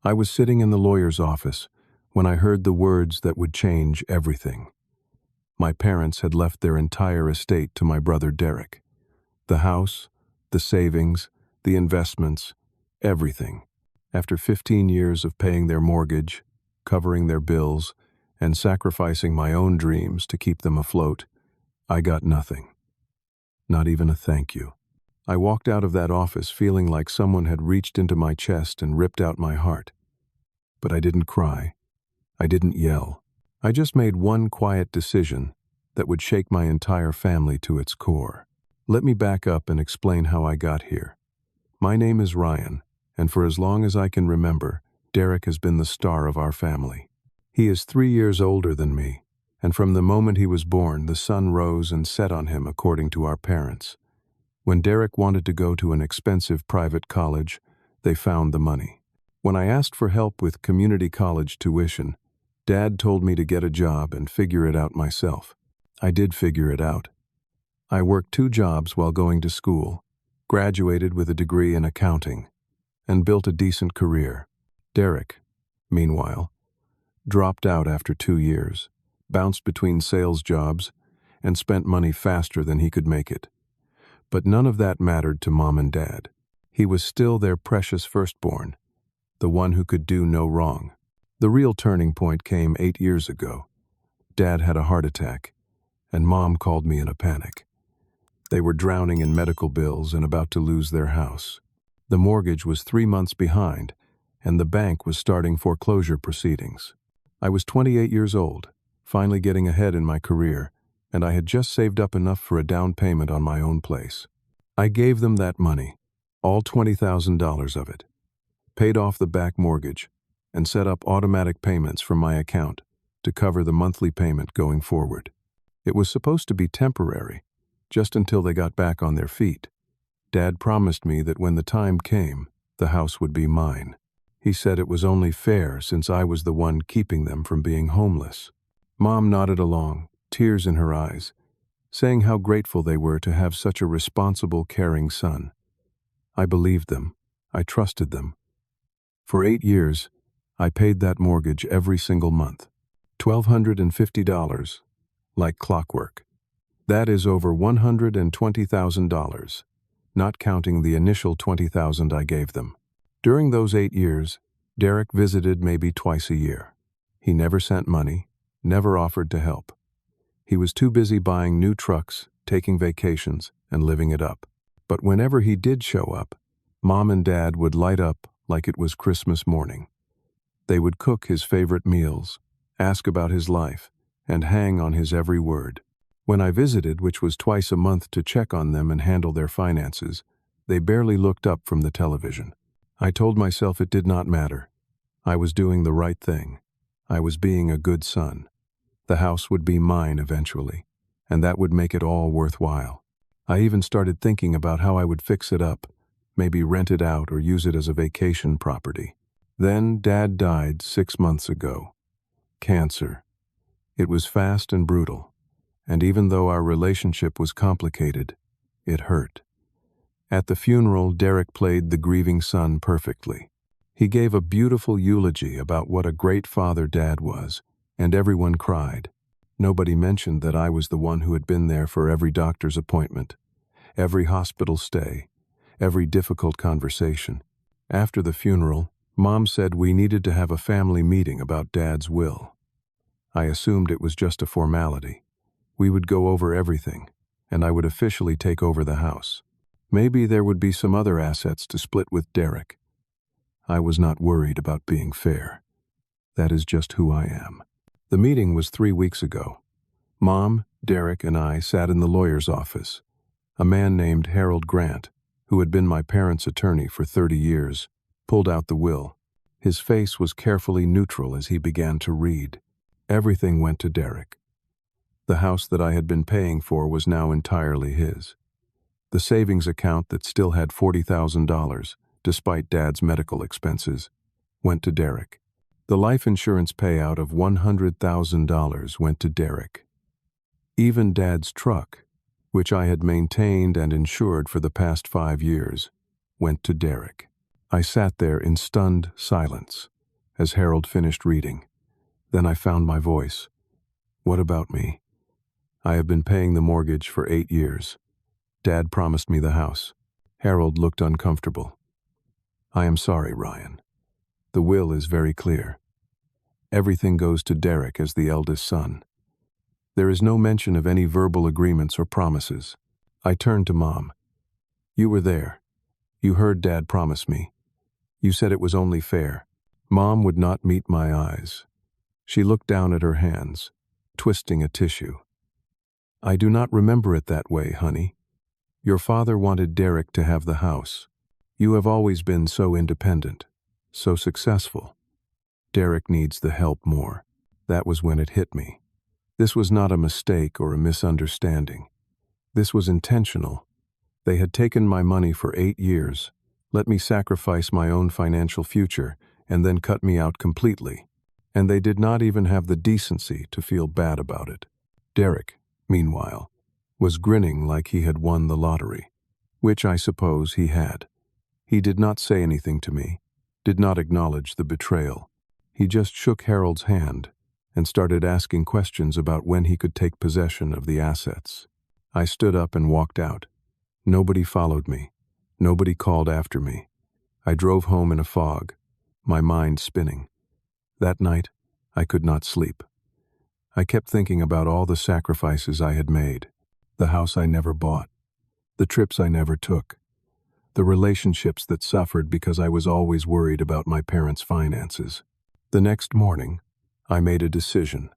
I was sitting in the lawyer's office when I heard the words that would change everything. My parents had left their entire estate to my brother Derek. The house, the savings, the investments, everything. After 15 years of paying their mortgage, covering their bills, and sacrificing my own dreams to keep them afloat, I got nothing. Not even a thank you. I walked out of that office feeling like someone had reached into my chest and ripped out my heart. But I didn't cry. I didn't yell. I just made one quiet decision that would shake my entire family to its core. Let me back up and explain how I got here. My name is Ryan, and for as long as I can remember, Derek has been the star of our family. He is 3 years older than me, and from the moment he was born, the sun rose and set on him according to our parents. When Derek wanted to go to an expensive private college, they found the money. When I asked for help with community college tuition, Dad told me to get a job and figure it out myself. I did figure it out. I worked 2 jobs while going to school, graduated with a degree in accounting, and built a decent career. Derek, meanwhile, dropped out after 2 years, bounced between sales jobs, and spent money faster than he could make it. But none of that mattered to Mom and Dad. He was still their precious firstborn, the one who could do no wrong. The real turning point came 8 years ago. Dad had a heart attack, and Mom called me in a panic. They were drowning in medical bills and about to lose their house. The mortgage was 3 months behind, and the bank was starting foreclosure proceedings. I was 28 years old, finally getting ahead in my career, and I had just saved up enough for a down payment on my own place. I gave them that money, all $20,000 of it, paid off the back mortgage, and set up automatic payments from my account to cover the monthly payment going forward. It was supposed to be temporary, just until they got back on their feet. Dad promised me that when the time came, the house would be mine. He said it was only fair since I was the one keeping them from being homeless. Mom nodded along, tears in her eyes, saying how grateful they were to have such a responsible, caring son. I believed them. I trusted them. For 8 years, I paid that mortgage every single month. $1,250, like clockwork. That is over $120,000, not counting the initial $20,000 I gave them. During those 8 years, Derek visited maybe twice a year. He never sent money, never offered to help. He was too busy buying new trucks, taking vacations, and living it up. But whenever he did show up, Mom and Dad would light up like it was Christmas morning. They would cook his favorite meals, ask about his life, and hang on his every word. When I visited, which was twice a month to check on them and handle their finances, they barely looked up from the television. I told myself it did not matter. I was doing the right thing. I was being a good son. The house would be mine eventually, and that would make it all worthwhile. I even started thinking about how I would fix it up, maybe rent it out or use it as a vacation property. Then Dad died 6 months ago. Cancer. It was fast and brutal, and even though our relationship was complicated, it hurt. At the funeral, Derek played the grieving son perfectly. He gave a beautiful eulogy about what a great father Dad was, and everyone cried. Nobody mentioned that I was the one who had been there for every doctor's appointment, every hospital stay, every difficult conversation. After the funeral, Mom said we needed to have a family meeting about Dad's will. I assumed it was just a formality. We would go over everything, and I would officially take over the house. Maybe there would be some other assets to split with Derek. I was not worried about being fair. That is just who I am. The meeting was 3 weeks ago. Mom, Derek, and I sat in the lawyer's office. A man named Harold Grant, who had been my parents' attorney for 30 years, pulled out the will. His face was carefully neutral as he began to read. Everything went to Derek. The house that I had been paying for was now entirely his. The savings account that still had $40,000, despite Dad's medical expenses, went to Derek. The life insurance payout of $100,000 went to Derek. Even Dad's truck, which I had maintained and insured for the past 5 years, went to Derek. I sat there in stunned silence. as Harold finished reading. Then I found my voice. What about me? I have been paying the mortgage for 8 years. Dad promised me the house. Harold looked uncomfortable. I am sorry, Ryan. The will is very clear. Everything goes to Derek as the eldest son. There is no mention of any verbal agreements or promises. I turned to Mom. You were there. You heard Dad promise me. You said it was only fair. Mom would not meet my eyes. She looked down at her hands, twisting a tissue. I do not remember it that way, honey. Your father wanted Derek to have the house. You have always been so independent, so successful. Derek needs the help more. That was when it hit me. This was not a mistake or a misunderstanding. This was intentional. They had taken my money for 8 years, let me sacrifice my own financial future, and then cut me out completely. And they did not even have the decency to feel bad about it. Derek, meanwhile, was grinning like he had won the lottery, which I suppose he had. He did not say anything to me, did not acknowledge the betrayal. He just shook Harold's hand and started asking questions about when he could take possession of the assets. I stood up and walked out. Nobody followed me. Nobody called after me. I drove home in a fog, my mind spinning. That night, I could not sleep. I kept thinking about all the sacrifices I had made, the house I never bought, the trips I never took, the relationships that suffered because I was always worried about my parents' finances. The next morning, I made a decision.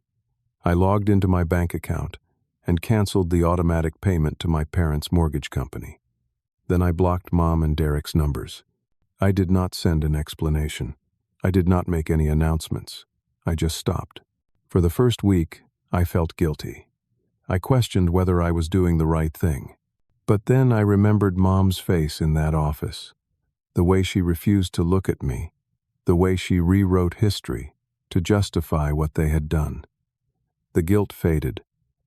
I logged into my bank account and canceled the automatic payment to my parents' mortgage company. Then I blocked Mom and Derek's numbers. I did not send an explanation. I did not make any announcements. I just stopped. For the first week, I felt guilty. I questioned whether I was doing the right thing. But then I remembered Mom's face in that office, the way she refused to look at me, the way she rewrote history to justify what they had done. The guilt faded,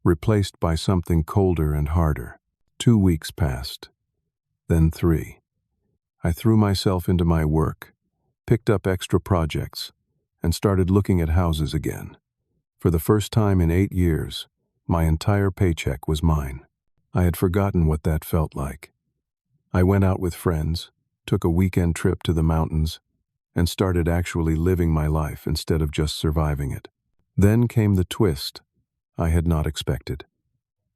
replaced by something colder and harder. 2 weeks passed, then 3. I threw myself into my work, picked up extra projects, and started looking at houses again. For the first time in 8 years, my entire paycheck was mine. I had forgotten what that felt like. I went out with friends, took a weekend trip to the mountains, and started actually living my life instead of just surviving it. Then came the twist I had not expected.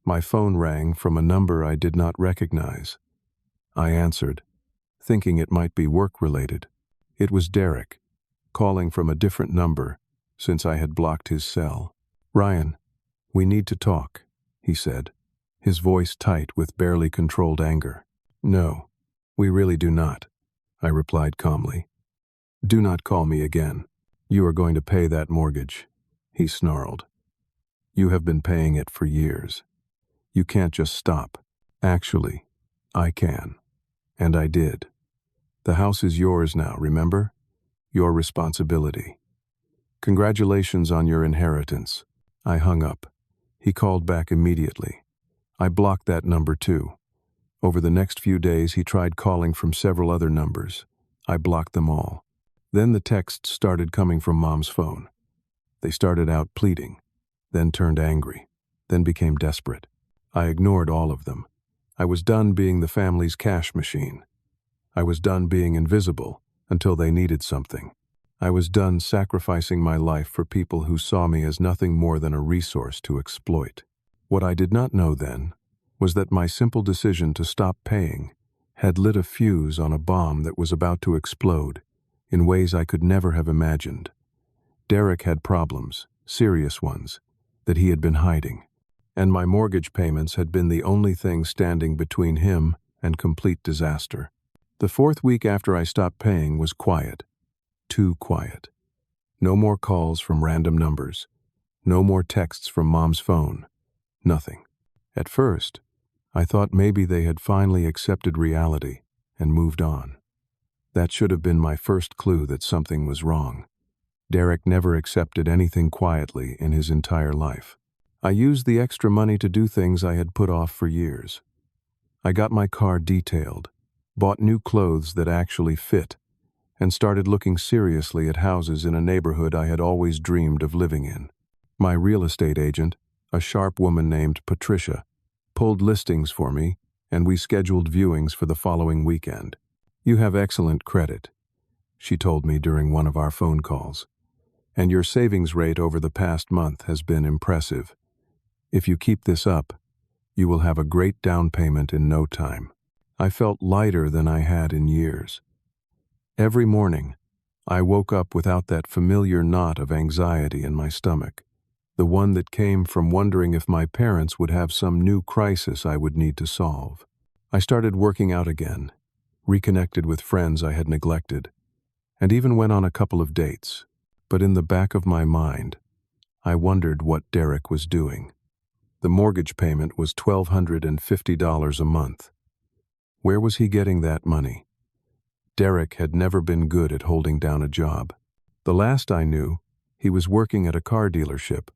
My phone rang from a number I did not recognize. I answered, thinking it might be work-related. It was Derek, calling from a different number since I had blocked his cell. Ryan, we need to talk, he said, his voice tight with barely controlled anger. No, we really do not, I replied calmly. Do not call me again. You are going to pay that mortgage, he snarled. You have been paying it for years. You can't just stop. Actually, I can. And I did. The house is yours now, remember? Your responsibility. Congratulations on your inheritance. I hung up. He called back immediately. I blocked that number too. Over the next few days, he tried calling from several other numbers. I blocked them all. Then the texts started coming from Mom's phone. They started out pleading, then turned angry, then became desperate. I ignored all of them. I was done being the family's cash machine. I was done being invisible until they needed something. I was done sacrificing my life for people who saw me as nothing more than a resource to exploit. What I did not know then was that my simple decision to stop paying had lit a fuse on a bomb that was about to explode in ways I could never have imagined. Derek had problems, serious ones, that he had been hiding, and my mortgage payments had been the only thing standing between him and complete disaster. The 4th week after I stopped paying was quiet. Too quiet. No more calls from random numbers. No more texts from Mom's phone. Nothing. At first, I thought maybe they had finally accepted reality and moved on. That should have been my first clue that something was wrong. Derek never accepted anything quietly in his entire life. I used the extra money to do things I had put off for years. I got my car detailed, bought new clothes that actually fit, and started looking seriously at houses in a neighborhood I had always dreamed of living in. My real estate agent, a sharp woman named Patricia, pulled listings for me, and we scheduled viewings for the following weekend. "You have excellent credit," she told me during one of our phone calls, "and your savings rate over the past month has been impressive. If you keep this up, you will have a great down payment in no time." I felt lighter than I had in years. Every morning, I woke up without that familiar knot of anxiety in my stomach, the one that came from wondering if my parents would have some new crisis I would need to solve. I started working out again, reconnected with friends I had neglected, and even went on a couple of dates. But in the back of my mind, I wondered what Derek was doing. The mortgage payment was $1,250 a month. Where was he getting that money? Derek had never been good at holding down a job. The last I knew, he was working at a car dealership,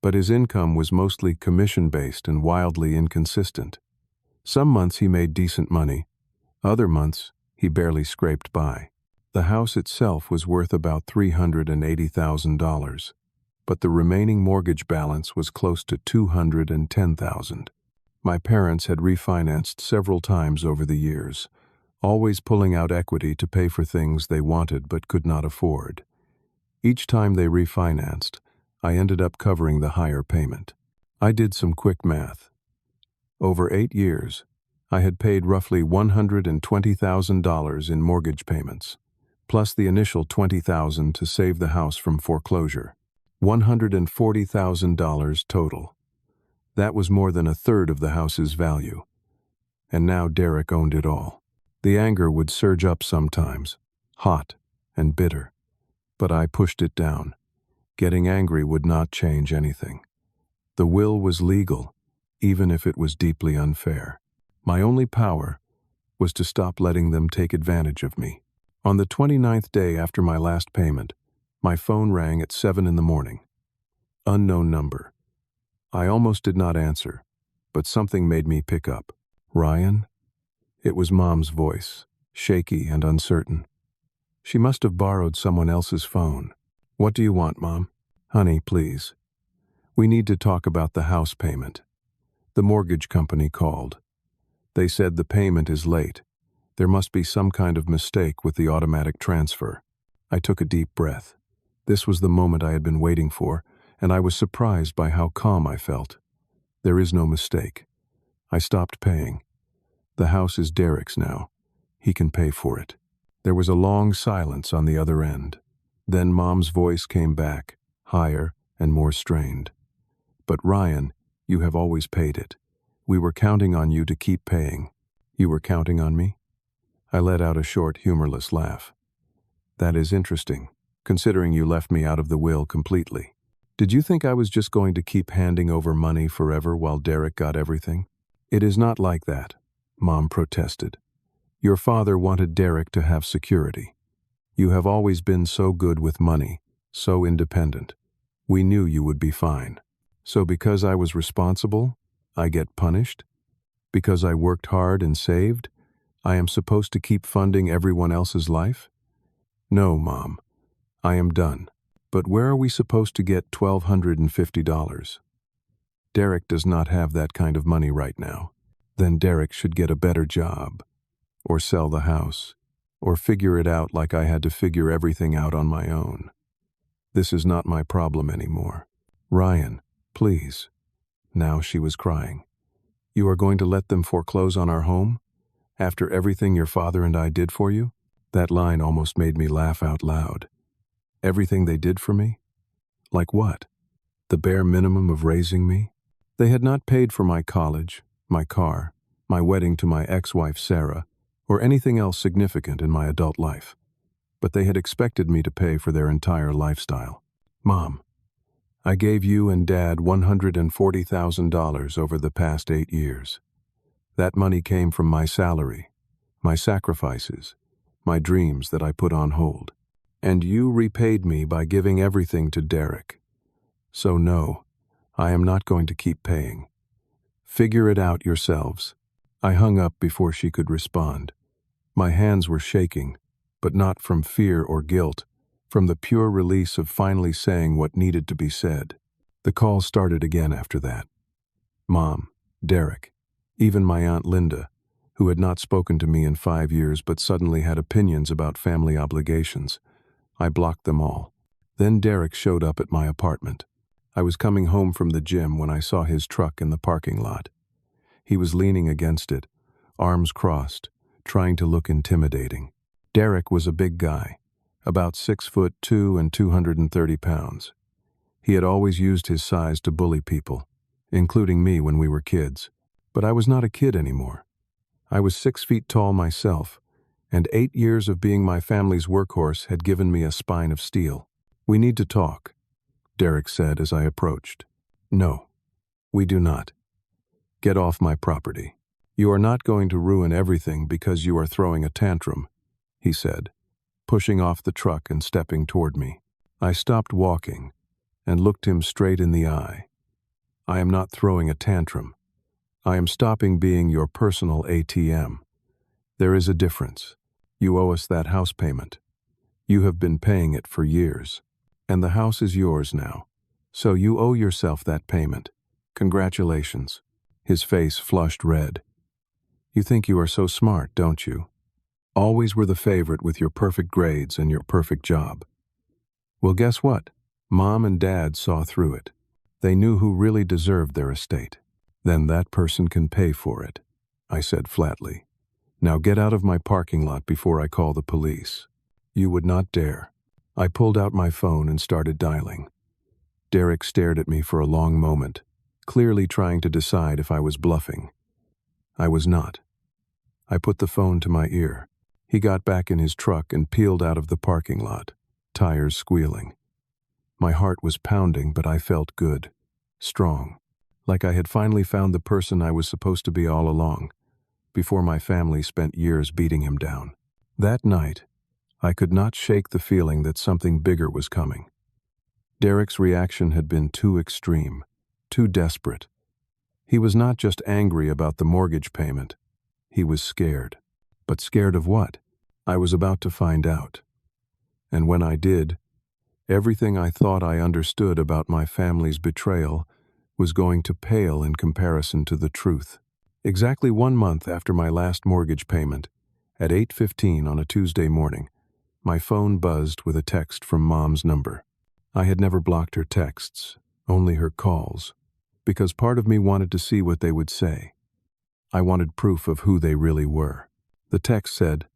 but his income was mostly commission-based and wildly inconsistent. Some months he made decent money, other months he barely scraped by. The house itself was worth about $380,000, but the remaining mortgage balance was close to $210,000. My parents had refinanced several times over the years, always pulling out equity to pay for things they wanted but could not afford. Each time they refinanced, I ended up covering the higher payment. I did some quick math. Over 8 years, I had paid roughly $120,000 in mortgage payments, plus the initial $20,000 to save the house from foreclosure. $140,000 total. That was more than a third of the house's value. And now Derek owned it all. The anger would surge up sometimes, hot and bitter, but I pushed it down. Getting angry would not change anything. The will was legal, even if it was deeply unfair. My only power was to stop letting them take advantage of me. On the 29th day after my last payment, my phone rang at 7 in the morning. Unknown number. I almost did not answer, but something made me pick up. "Ryan?" It was Mom's voice, shaky and uncertain. She must have borrowed someone else's phone. "What do you want, Mom?" "Honey, please. We need to talk about the house payment. The mortgage company called. They said the payment is late. There must be some kind of mistake with the automatic transfer." I took a deep breath. This was the moment I had been waiting for, and I was surprised by how calm I felt. There is no mistake. I stopped paying. The house is Derek's now. He can pay for it. There was a long silence on the other end. Then Mom's voice came back, higher and more strained. "But Ryan, you have always paid it. We were counting on you to keep paying." "You were counting on me?" I let out a short, humorless laugh. "That is interesting, considering you left me out of the will completely. Did you think I was just going to keep handing over money forever while Derek got everything?" "It is not like that," Mom protested. "Your father wanted Derek to have security. You have always been so good with money, so independent. We knew you would be fine. So because I was responsible, I get punished? Because I worked hard and saved, I am supposed to keep funding everyone else's life? No, Mom. I am done. But where are we supposed to get $1,250? Derek does not have that kind of money right now. Then Derek should get a better job, or sell the house, or figure it out like I had to figure everything out on my own. This is not my problem anymore. Ryan, please." Now she was crying. "You are going to let them foreclose on our home? After everything your father and I did for you?" That line almost made me laugh out loud. Everything they did for me? Like what? The bare minimum of raising me? They had not paid for my college, my car, my wedding to my ex-wife Sarah, or anything else significant in my adult life. But they had expected me to pay for their entire lifestyle. Mom, I gave you and Dad $140,000 over the past 8 years. That money came from my salary, my sacrifices, my dreams that I put on hold. And you repaid me by giving everything to Derek. So no, I am not going to keep paying. Figure it out yourselves." I hung up before she could respond. My hands were shaking, but not from fear or guilt, from the pure release of finally saying what needed to be said. The call started again after that. Mom, Derek, even my Aunt Linda, who had not spoken to me in 5 years but suddenly had opinions about family obligations. I blocked them all. Then Derek showed up at my apartment. I was coming home from the gym when I saw his truck in the parking lot. He was leaning against it, arms crossed, trying to look intimidating. Derek was a big guy, about 6'2" and 230 pounds. He had always used his size to bully people, including me when we were kids. But I was not a kid anymore. I was 6 feet tall myself, and 8 years of being my family's workhorse had given me a spine of steel. "We need to talk," Derek said as I approached. "No, we do not. Get off my property. You are not going to ruin everything because you are throwing a tantrum," he said, pushing off the truck and stepping toward me. I stopped walking and looked him straight in the eye. "I am not throwing a tantrum. I am stopping being your personal ATM. There is a difference. You owe us that house payment. You have been paying it for years, and the house is yours now. So you owe yourself that payment. Congratulations." His face flushed red. "You think you are so smart, don't you? Always were the favorite with your perfect grades and your perfect job. Well, guess what? Mom and Dad saw through it. They knew who really deserved their estate. Then that person can pay for it," I said flatly. "Now get out of my parking lot before I call the police." "You would not dare." I pulled out my phone and started dialing. Derek stared at me for a long moment, clearly trying to decide if I was bluffing. I was not. I put the phone to my ear. He got back in his truck and peeled out of the parking lot, tires squealing. My heart was pounding, but I felt good, strong, like I had finally found the person I was supposed to be all along, before my family spent years beating him down. That night, I could not shake the feeling that something bigger was coming. Derek's reaction had been too extreme, too desperate. He was not just angry about the mortgage payment. He was scared. But scared of what? I was about to find out. And when I did, everything I thought I understood about my family's betrayal was going to pale in comparison to the truth. Exactly 1 month after my last mortgage payment, at 8:15 on a Tuesday morning, my phone buzzed with a text from Mom's number. I had never blocked her texts, only her calls, because part of me wanted to see what they would say. I wanted proof of who they really were. The text said,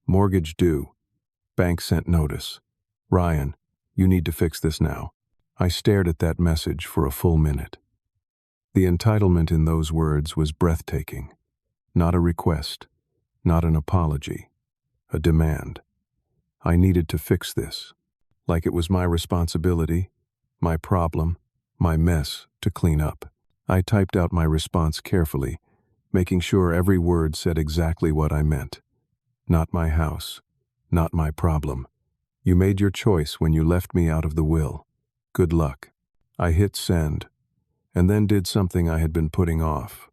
"Mortgage due. Bank sent notice. Ryan, you need to fix this now." I stared at that message for a full minute. The entitlement in those words was breathtaking. Not a request, not an apology, a demand. I needed to fix this, like it was my responsibility, my problem, my mess to clean up. I typed out my response carefully, making sure every word said exactly what I meant. Not my house, not my problem. You made your choice when you left me out of the will. Good luck. I hit send, and then did something I had been putting off.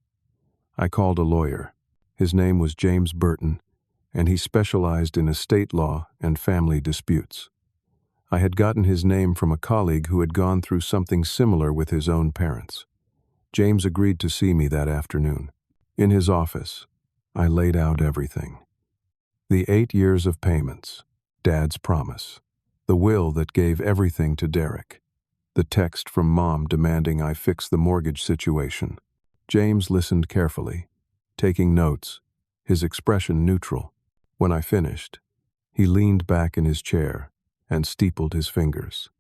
I called a lawyer. His name was James Burton, and he specialized in estate law and family disputes. I had gotten his name from a colleague who had gone through something similar with his own parents. James agreed to see me that afternoon. In his office, I laid out everything. The 8 years of payments, Dad's promise, the will that gave everything to Derek, the text from Mom demanding I fix the mortgage situation. James listened carefully, taking notes, his expression neutral. When I finished, he leaned back in his chair and steepled his fingers.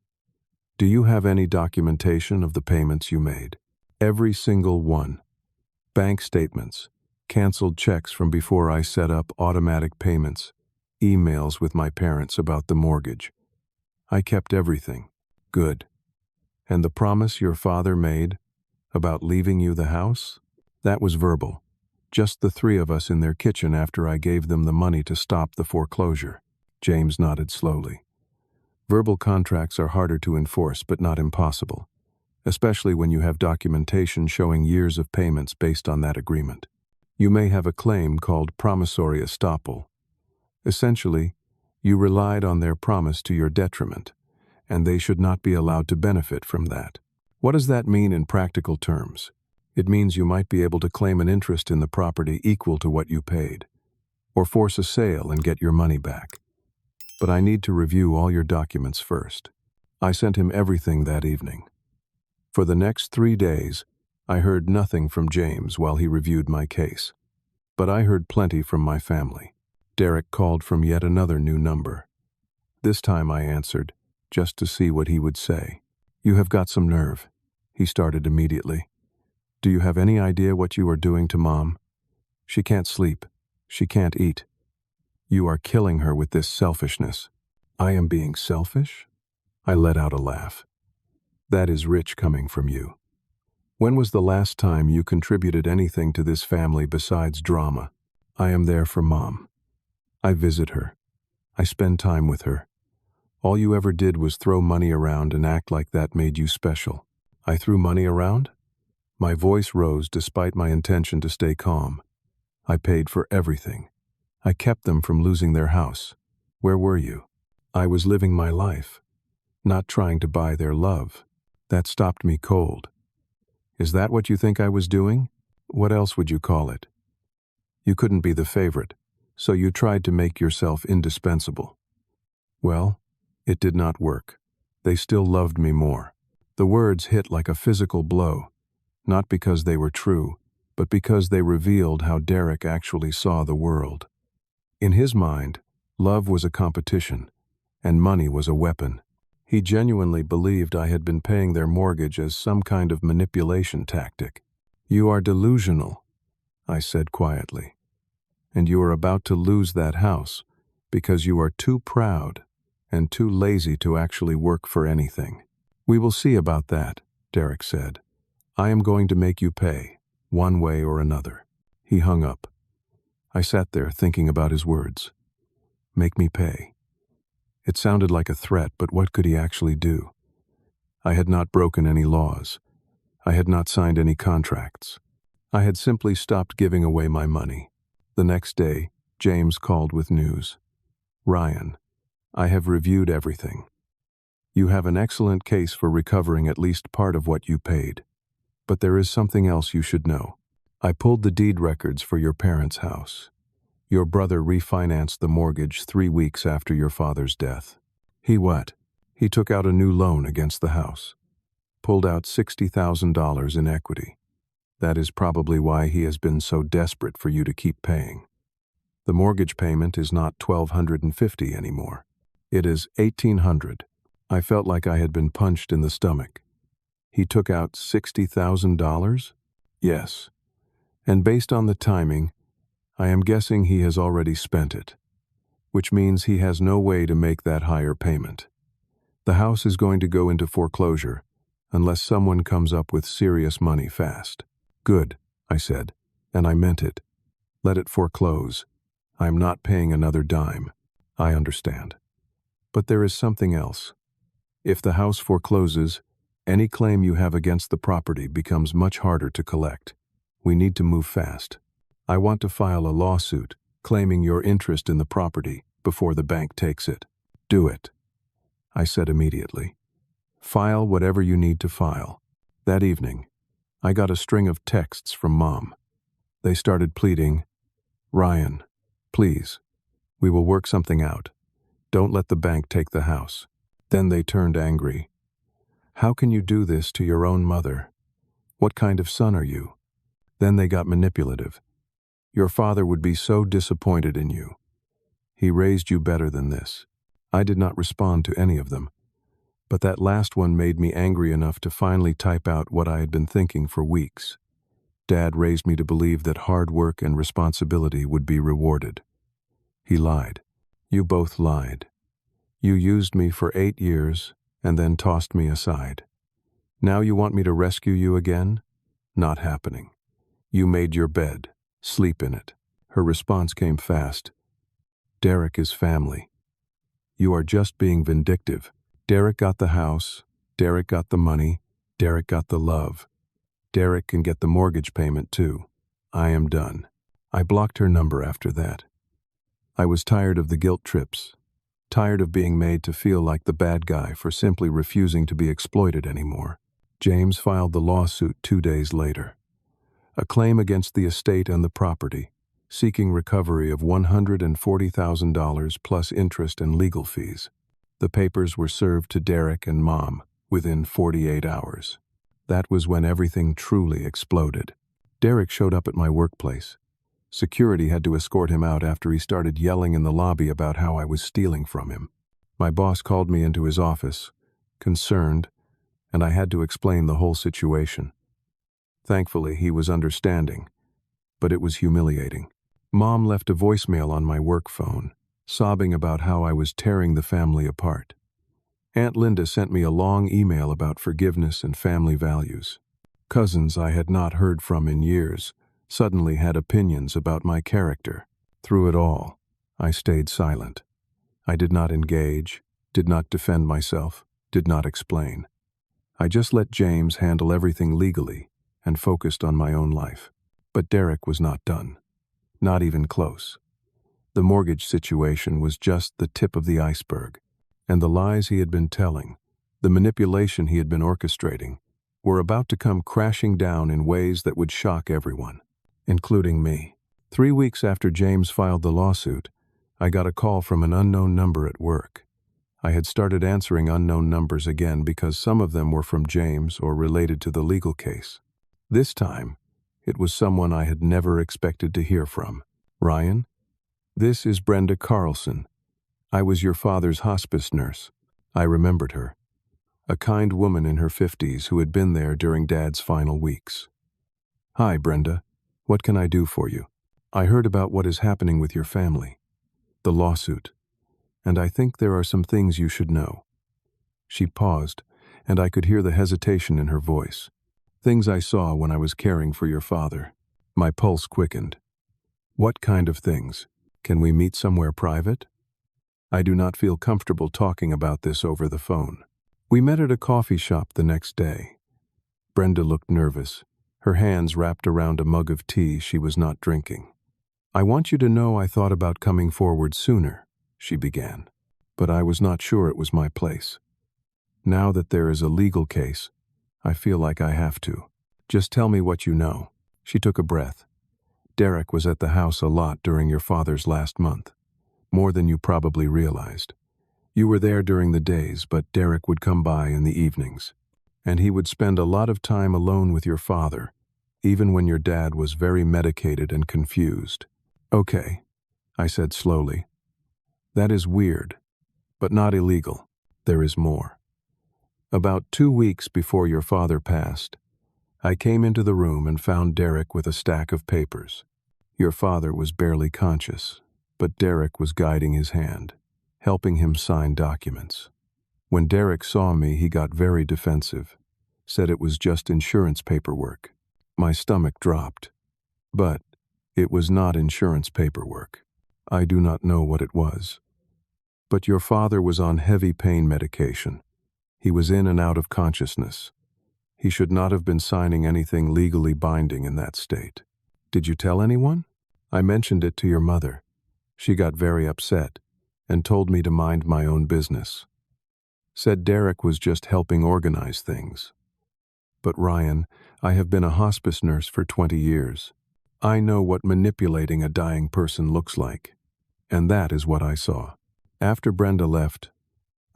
"Do you have any documentation of the payments you made?" "Every single one. Bank statements, canceled checks from before I set up automatic payments, emails with my parents about the mortgage. I kept everything." "Good. And the promise your father made about leaving you the house?" "That was verbal. Just the 3 of us in their kitchen after I gave them the money to stop the foreclosure." James nodded slowly. Verbal contracts are harder to enforce but not impossible, especially when you have documentation showing years of payments based on that agreement. You may have a claim called promissory estoppel. Essentially, You relied on their promise to your detriment, and they should not be allowed to benefit from that. What does that mean in practical terms? It means you might be able to claim an interest in the property equal to what you paid, or force a sale and get your money back. But I need to review all your documents first. I sent him everything that evening. For the next 3 days, I heard nothing from James while he reviewed my case. But I heard plenty from my family. Derek called from yet another new number. This time I answered, just to see what he would say. "You have got some nerve," he started immediately. "Do you have any idea what you are doing to Mom? She can't sleep. She can't eat. You are killing her with this selfishness." "I am being selfish?" I let out a laugh. "That is rich coming from you. When was the last time you contributed anything to this family besides drama? I am there for Mom. I visit her. I spend time with her. All you ever did was throw money around and act like that made you special." "I threw money around?" My voice rose despite my intention to stay calm. "I paid for everything. I kept them from losing their house. Where were you?" "I was living my life, not trying to buy their love. That stopped me cold." "Is that what you think I was doing? What else would you call it? You couldn't be the favorite, so you tried to make yourself indispensable. Well, it did not work. They still loved me more." The words hit like a physical blow, not because they were true, but because they revealed how Derek actually saw the world. In his mind, love was a competition, and money was a weapon. He genuinely believed I had been paying their mortgage as some kind of manipulation tactic. "You are delusional," I said quietly, "and you are about to lose that house because you are too proud and too lazy to actually work for anything." "We will see about that," Derek said. "I am going to make you pay, one way or another." He hung up. I sat there thinking about his words. Make me pay. It sounded like a threat, but what could he actually do? I had not broken any laws. I had not signed any contracts. I had simply stopped giving away my money. The next day, James called with news. "Ryan, I have reviewed everything. You have an excellent case for recovering at least part of what you paid. But there is something else you should know. I pulled the deed records for your parents' house. Your brother refinanced the mortgage 3 weeks after your father's death." "He what?" "He took out a new loan against the house. Pulled out $60,000 in equity. That is probably why he has been so desperate for you to keep paying. The mortgage payment is not $1,250 anymore. It is $1,800. I felt like I had been punched in the stomach. He took out $60,000? Yes. And based on the timing, I am guessing he has already spent it, which means he has no way to make that higher payment. The house is going to go into foreclosure unless someone comes up with serious money fast." "Good," I said, and I meant it. "Let it foreclose. I am not paying another dime." "I understand. But there is something else. If the house forecloses, any claim you have against the property becomes much harder to collect. We need to move fast. I want to file a lawsuit claiming your interest in the property before the bank takes it." "Do it," I said immediately. "File whatever you need to file." That evening, I got a string of texts from Mom. They started pleading, "Ryan, please, we will work something out. Don't let the bank take the house." Then they turned angry. "How can you do this to your own mother? What kind of son are you?" Then they got manipulative. "Your father would be so disappointed in you. He raised you better than this." I did not respond to any of them, but that last one made me angry enough to finally type out what I had been thinking for weeks. Dad raised me to believe that hard work and responsibility would be rewarded. He lied. You both lied. You used me for 8 years and then tossed me aside. Now you want me to rescue you again? Not happening. You made your bed. Sleep in it. Her response came fast. Derek is family. You are just being vindictive. Derek got the house. Derek got the money. Derek got the love. Derek can get the mortgage payment too. I am done. I blocked her number after that. I was tired of the guilt trips. tired of being made to feel like the bad guy for simply refusing to be exploited anymore. James filed the lawsuit 2 days later. A claim against the estate and the property, seeking recovery of $140,000 plus interest and legal fees. The papers were served to Derek and Mom within 48 hours. That was when everything truly exploded. Derek showed up at my workplace. Security had to escort him out after he started yelling in the lobby about how I was stealing from him. My boss called me into his office, concerned, and I had to explain the whole situation. Thankfully, he was understanding, but it was humiliating. Mom left a voicemail on my work phone, sobbing about how I was tearing the family apart. Aunt Linda sent me a long email about forgiveness and family values. Cousins I had not heard from in years suddenly had opinions about my character. Through it all, I stayed silent. I did not engage, did not defend myself, did not explain. I just let James handle everything legally and focused on my own life. But Derek was not done. Not even close. The mortgage situation was just the tip of the iceberg, and the lies he had been telling, the manipulation he had been orchestrating, were about to come crashing down in ways that would shock everyone, including me. 3 weeks after James filed the lawsuit, I got a call from an unknown number at work. I had started answering unknown numbers again because some of them were from James or related to the legal case. This time, it was someone I had never expected to hear from. "Ryan, this is Brenda Carlson. I was your father's hospice nurse." I remembered her. A kind woman in her 50s who had been there during Dad's final weeks. "Hi, Brenda. What can I do for you? I heard about what is happening with your family, the lawsuit, and I think there are some things you should know." She paused, and I could hear the hesitation in her voice. "Things I saw when I was caring for your father." My pulse quickened. "What kind of things? Can we meet somewhere private? I do not feel comfortable talking about this over the phone." We met at a coffee shop the next day. Brenda looked nervous, her hands wrapped around a mug of tea she was not drinking. "I want you to know I thought about coming forward sooner," she began, "but I was not sure it was my place. Now that there is a legal case, I feel like I have to. Just tell me what you know." She took a breath. "Derek was at the house a lot during your father's last month, more than you probably realized. You were there during the days, but Derek would come by in the evenings, and he would spend a lot of time alone with your father, even when your dad was very medicated and confused." "Okay," I said slowly. "That is weird, but not illegal. There is more. About 2 weeks before your father passed, I came into the room and found Derek with a stack of papers. Your father was barely conscious, but Derek was guiding his hand, helping him sign documents. When Derek saw me, he got very defensive, said it was just insurance paperwork. My stomach dropped. But it was not insurance paperwork. I do not know what it was. But your father was on heavy pain medication. He was in and out of consciousness. He should not have been signing anything legally binding in that state. Did you tell anyone? I mentioned it to your mother. She got very upset and told me to mind my own business. Said Derek was just helping organize things. But Ryan, I have been a hospice nurse for 20 years. I know what manipulating a dying person looks like. And that is what I saw. After Brenda left,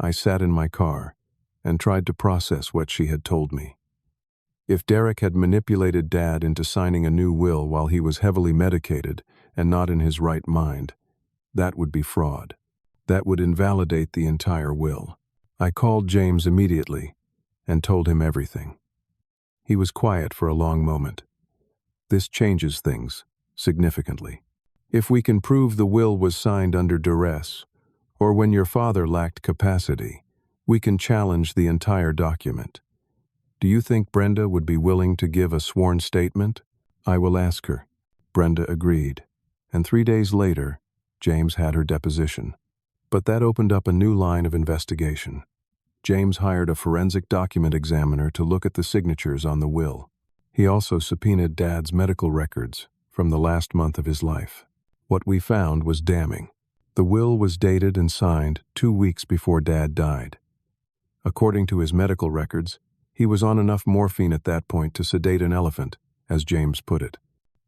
I sat in my car and tried to process what she had told me. If Derek had manipulated Dad into signing a new will while he was heavily medicated and not in his right mind, that would be fraud. That would invalidate the entire will. I called James immediately and told him everything. He was quiet for a long moment. "This changes things significantly. If we can prove the will was signed under duress, or when your father lacked capacity, we can challenge the entire document. Do you think Brenda would be willing to give a sworn statement?" "I will ask her." Brenda agreed, and 3 days later, James had her deposition. But that opened up a new line of investigation. James hired a forensic document examiner to look at the signatures on the will. He also subpoenaed Dad's medical records from the last month of his life. What we found was damning. The will was dated and signed 2 weeks before Dad died. According to his medical records, he was on enough morphine at that point to sedate an elephant, as James put it.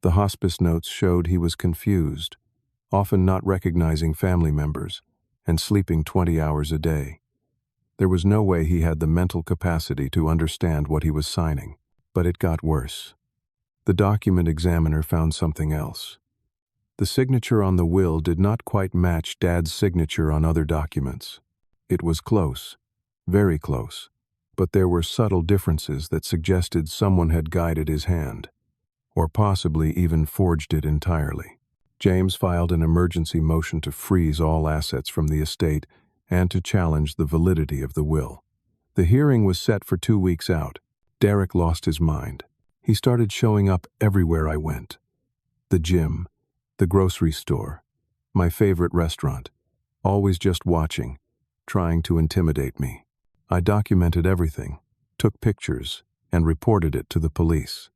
The hospice notes showed he was confused, often not recognizing family members, and sleeping 20 hours a day. There was no way he had the mental capacity to understand what he was signing, but it got worse. The document examiner found something else. The signature on the will did not quite match Dad's signature on other documents. It was close, very close, but there were subtle differences that suggested someone had guided his hand, or possibly even forged it entirely. James filed an emergency motion to freeze all assets from the estate and to challenge the validity of the will. The hearing was set for 2 weeks out. Derek lost his mind. He started showing up everywhere I went. The gym, the grocery store, my favorite restaurant, always just watching, trying to intimidate me. I documented everything, took pictures, and reported it to the police.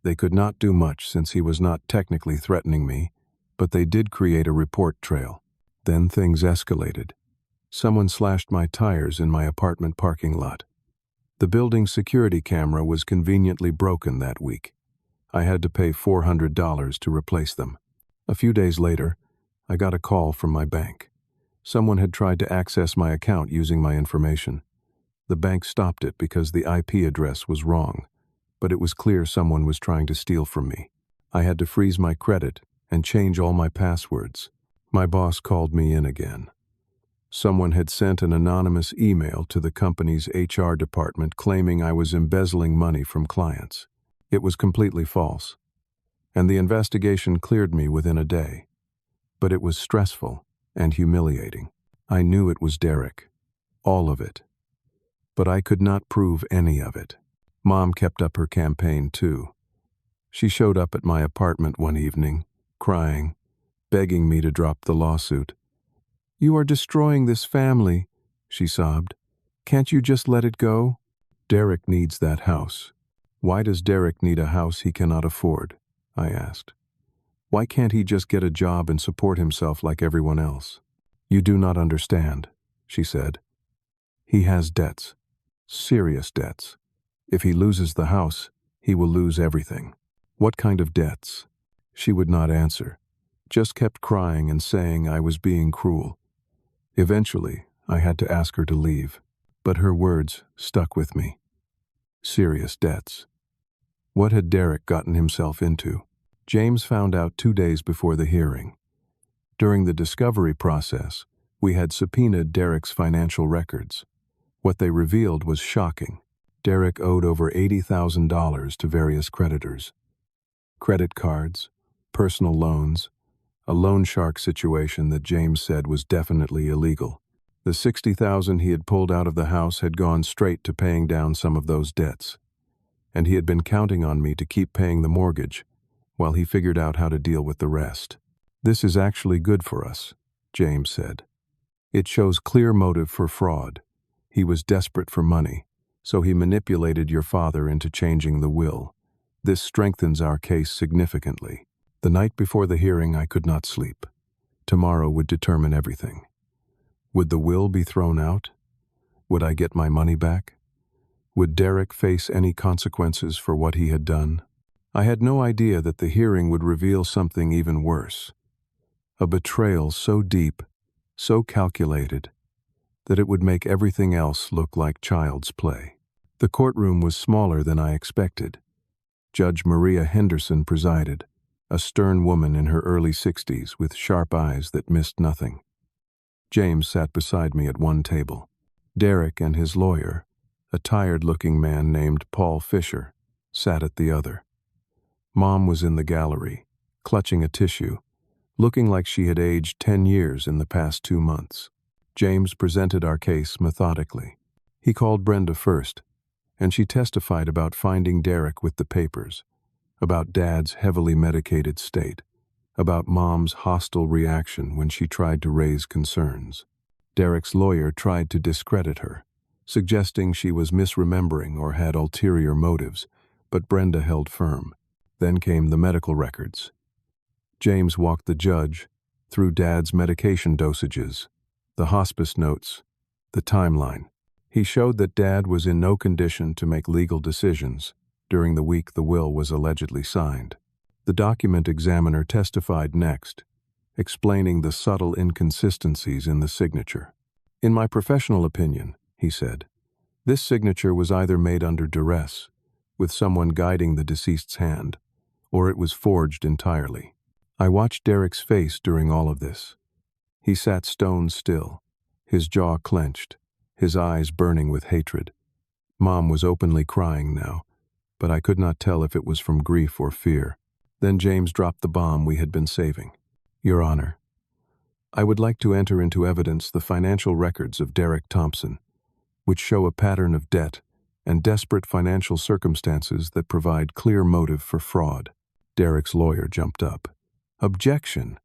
They could not do much since he was not technically threatening me, but they did create a report trail. Then things escalated. Someone slashed my tires in my apartment parking lot. The building's security camera was conveniently broken that week. I had to pay $400 to replace them. A few days later, I got a call from my bank. Someone had tried to access my account using my information. The bank stopped it because the IP address was wrong, but it was clear someone was trying to steal from me. I had to freeze my credit and change all my passwords. My boss called me in again. Someone had sent an anonymous email to the company's HR department claiming I was embezzling money from clients. It was completely false, and the investigation cleared me within a day. But it was stressful and humiliating. I knew it was Derek, all of it, but I could not prove any of it. Mom kept up her campaign too. She showed up at my apartment one evening, crying, begging me to drop the lawsuit. "You are destroying this family," she sobbed. "Can't you just let it go?" Derek needs that house. Why does Derek need a house he cannot afford? I asked. Why can't he just get a job and support himself like everyone else? You do not understand, she said. He has debts, serious debts. If he loses the house, he will lose everything. What kind of debts? She would not answer, just kept crying and saying I was being cruel. Eventually, I had to ask her to leave, but her words stuck with me. Serious debts. What had Derek gotten himself into? James found out 2 days before the hearing. During the discovery process, we had subpoenaed Derek's financial records. What they revealed was shocking. Derek owed over $80,000 to various creditors. Credit cards, personal loans, a loan shark situation that James said was definitely illegal. The $60,000 he had pulled out of the house had gone straight to paying down some of those debts, and he had been counting on me to keep paying the mortgage while he figured out how to deal with the rest. This is actually good for us, James said. It shows clear motive for fraud. He was desperate for money, so he manipulated your father into changing the will. This strengthens our case significantly. The night before the hearing, I could not sleep. Tomorrow would determine everything. Would the will be thrown out? Would I get my money back? Would Derek face any consequences for what he had done? I had no idea that the hearing would reveal something even worse. A betrayal so deep, so calculated, that it would make everything else look like child's play. The courtroom was smaller than I expected. Judge Maria Henderson presided, a stern woman in her early 60s with sharp eyes that missed nothing. James sat beside me at one table. Derek and his lawyer, a tired-looking man named Paul Fisher, sat at the other. Mom was in the gallery, clutching a tissue, looking like she had aged 10 years in the past 2 months. James presented our case methodically. He called Brenda first, and she testified about finding Derek with the papers, about Dad's heavily medicated state, about Mom's hostile reaction when she tried to raise concerns. Derek's lawyer tried to discredit her, suggesting she was misremembering or had ulterior motives, but Brenda held firm. Then came the medical records. James walked the judge, through Dad's medication dosages, the hospice notes, the timeline. He showed that Dad was in no condition to make legal decisions during the week the will was allegedly signed. The document examiner testified next, explaining the subtle inconsistencies in the signature. In my professional opinion, he said, this signature was either made under duress, with someone guiding the deceased's hand, or it was forged entirely. I watched Derek's face during all of this. He sat stone still, his jaw clenched, his eyes burning with hatred. Mom was openly crying now, but I could not tell if it was from grief or fear. Then James dropped the bomb we had been saving. Your Honor, I would like to enter into evidence the financial records of Derek Thompson, which show a pattern of debt and desperate financial circumstances that provide clear motive for fraud. Derek's lawyer jumped up. Objection!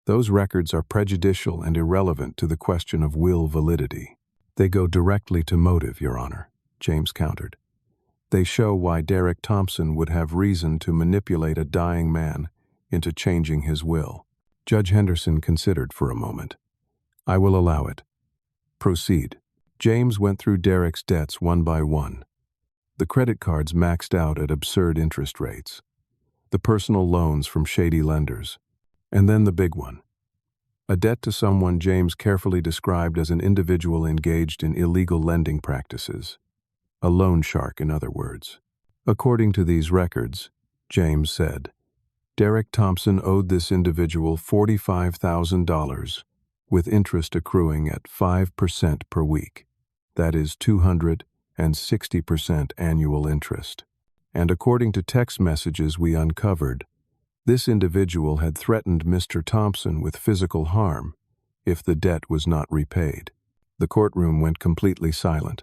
Those records are prejudicial and irrelevant to the question of will validity. They go directly to motive, Your Honor, James countered. They show why Derek Thompson would have reason to manipulate a dying man into changing his will. Judge Henderson considered for a moment. I will allow it. Proceed. James went through Derek's debts one by one. The credit cards maxed out at absurd interest rates. The personal loans from shady lenders. And then the big one. A debt to someone James carefully described as an individual engaged in illegal lending practices. A loan shark, in other words. According to these records, James said, Derek Thompson owed this individual $45,000, with interest accruing at 5% per week. That is 260% annual interest. And according to text messages we uncovered, this individual had threatened Mr. Thompson with physical harm if the debt was not repaid. The courtroom went completely silent.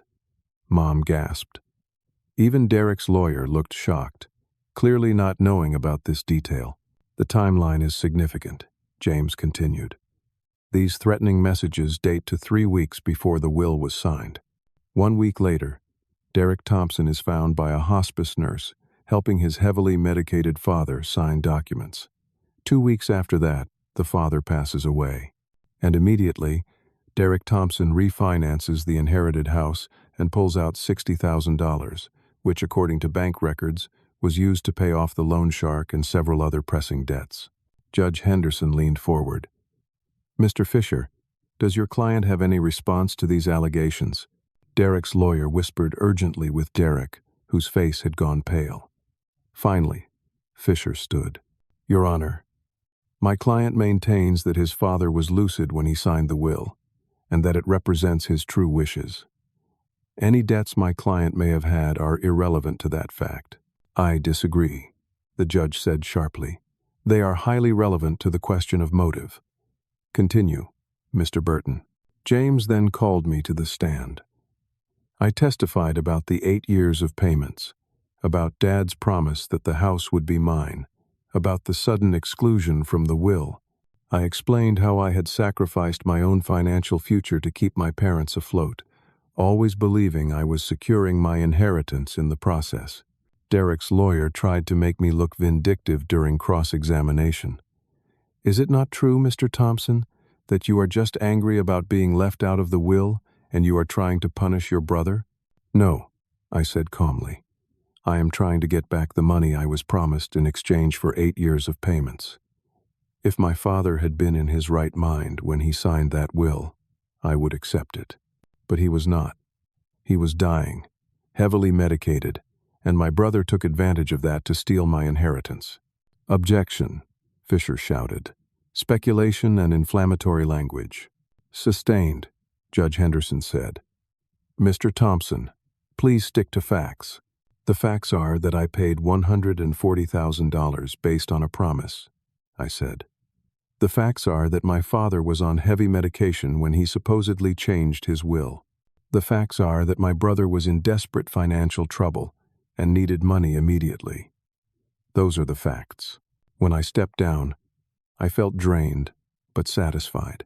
Mom gasped. Even Derek's lawyer looked shocked, clearly not knowing about this detail. The timeline is significant, James continued. These threatening messages date to 3 weeks before the will was signed. 1 week later, Derek Thompson is found by a hospice nurse helping his heavily medicated father sign documents. 2 weeks after that, the father passes away. And immediately, Derek Thompson refinances the inherited house and pulls out $60,000, which, according to bank records, was used to pay off the loan shark and several other pressing debts. Judge Henderson leaned forward. Mr. Fisher, does your client have any response to these allegations? Derek's lawyer whispered urgently with Derek, whose face had gone pale. Finally, Fisher stood. Your Honor, my client maintains that his father was lucid when he signed the will, and that it represents his true wishes. Any debts my client may have had are irrelevant to that fact. I disagree, the judge said sharply. They are highly relevant to the question of motive. Continue, Mr. Burton. James then called me to the stand. I testified about the 8 years of payments, about Dad's promise that the house would be mine, about the sudden exclusion from the will. I explained how I had sacrificed my own financial future to keep my parents afloat, always believing I was securing my inheritance in the process. Derek's lawyer tried to make me look vindictive during cross-examination. Is it not true, Mr. Thompson, that you are just angry about being left out of the will and you are trying to punish your brother? No, I said calmly. I am trying to get back the money I was promised in exchange for 8 years of payments. If my father had been in his right mind when he signed that will, I would accept it. But he was not. He was dying, heavily medicated, and my brother took advantage of that to steal my inheritance. Objection, Fisher shouted. Speculation and inflammatory language. Sustained, Judge Henderson said. Mr. Thompson, please stick to facts. The facts are that I paid $140,000 based on a promise, I said. The facts are that my father was on heavy medication when he supposedly changed his will. The facts are that my brother was in desperate financial trouble and needed money immediately. Those are the facts. When I stepped down, I felt drained, but satisfied.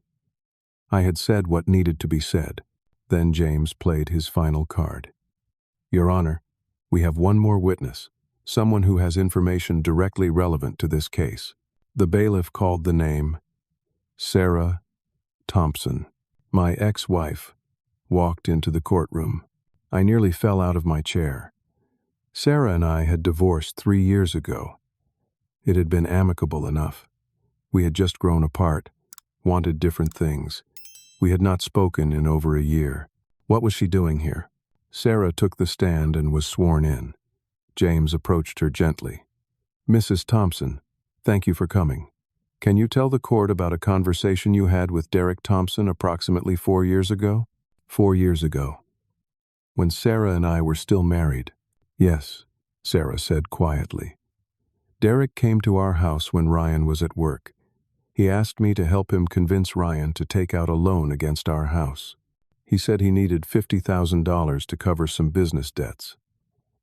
I had said what needed to be said. Then James played his final card. Your Honor, we have one more witness, someone who has information directly relevant to this case. The bailiff called the name Sarah Thompson, my ex-wife, walked into the courtroom. I nearly fell out of my chair. Sarah and I had divorced 3 years ago. It had been amicable enough. We had just grown apart, wanted different things. We had not spoken in over a year. What was she doing here? Sarah took the stand and was sworn in. James approached her gently. Mrs. Thompson, thank you for coming. Can you tell the court about a conversation you had with Derek Thompson approximately 4 years ago? 4 years ago. When Sarah and I were still married. Yes, Sarah said quietly. Derek came to our house when Ryan was at work. He asked me to help him convince Ryan to take out a loan against our house. He said he needed $50,000 to cover some business debts.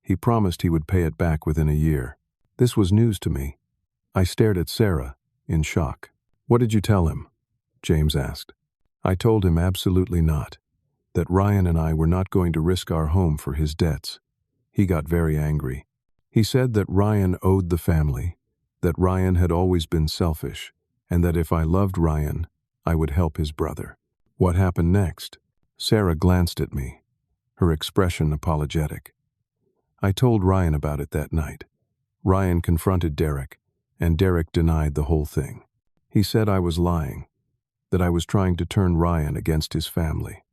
He promised he would pay it back within a year. This was news to me. I stared at Sarah, in shock. What did you tell him? James asked. I told him absolutely not, that Ryan and I were not going to risk our home for his debts. He got very angry. He said that Ryan owed the family, that Ryan had always been selfish, and that if I loved Ryan, I would help his brother. What happened next? Sarah glanced at me, her expression apologetic. I told Ryan about it that night. Ryan confronted Derek, and Derek denied the whole thing. He said I was lying, that I was trying to turn Ryan against his family.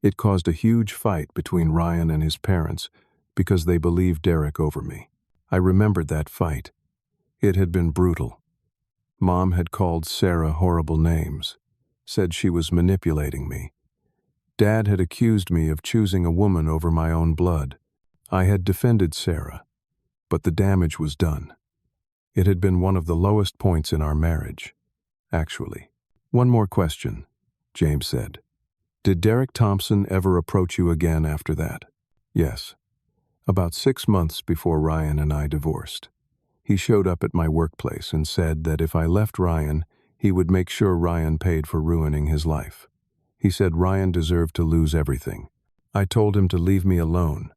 It caused a huge fight between Ryan and his parents because they believed Derek over me. I remembered that fight. It had been brutal. Mom had called Sarah horrible names, said she was manipulating me. Dad had accused me of choosing a woman over my own blood. I had defended Sarah, but the damage was done. It had been one of the lowest points in our marriage, actually. One more question, James said. Did Derek Thompson ever approach you again after that? Yes. About 6 months before Ryan and I divorced. He showed up at my workplace and said that if I left Ryan, he would make sure Ryan paid for ruining his life. He said Ryan deserved to lose everything. I told him to leave me alone,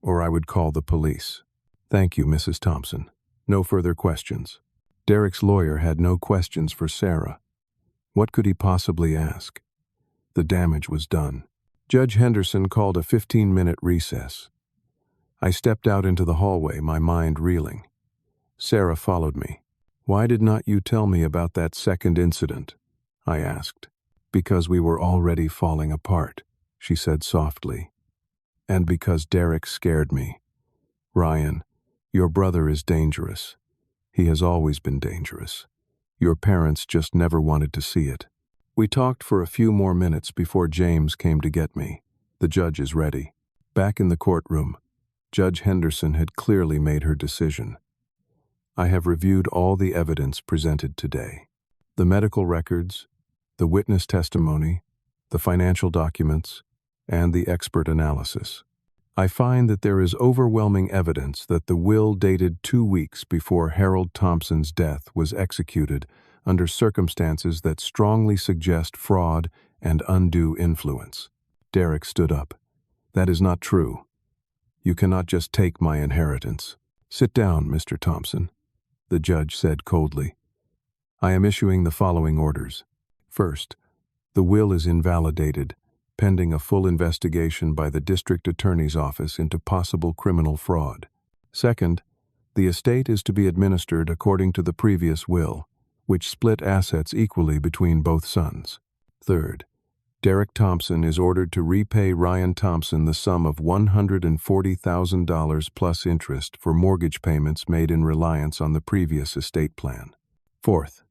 or I would call the police. Thank you, Mrs. Thompson. No further questions. Derek's lawyer had no questions for Sarah. What could he possibly ask? The damage was done. Judge Henderson called a 15-minute recess. I stepped out into the hallway, my mind reeling. Sarah followed me. Why did not you tell me about that second incident? I asked. Because we were already falling apart, she said softly. And because Derek scared me. Ryan, your brother is dangerous. He has always been dangerous. Your parents just never wanted to see it. We talked for a few more minutes before James came to get me. The judge is ready. Back in the courtroom, Judge Henderson had clearly made her decision. I have reviewed all the evidence presented today. The medical records, the witness testimony, the financial documents, and the expert analysis. I find that there is overwhelming evidence that the will dated 2 weeks before Harold Thompson's death was executed under circumstances that strongly suggest fraud and undue influence. Derek stood up. That is not true. You cannot just take my inheritance. Sit down, Mr. Thompson, the judge said coldly. I am issuing the following orders. First, the will is invalidated, pending a full investigation by the district attorney's office into possible criminal fraud. Second, the estate is to be administered according to the previous will, which split assets equally between both sons. Third, Derek Thompson is ordered to repay Ryan Thompson the sum of $140,000 plus interest for mortgage payments made in reliance on the previous estate plan. Fourth,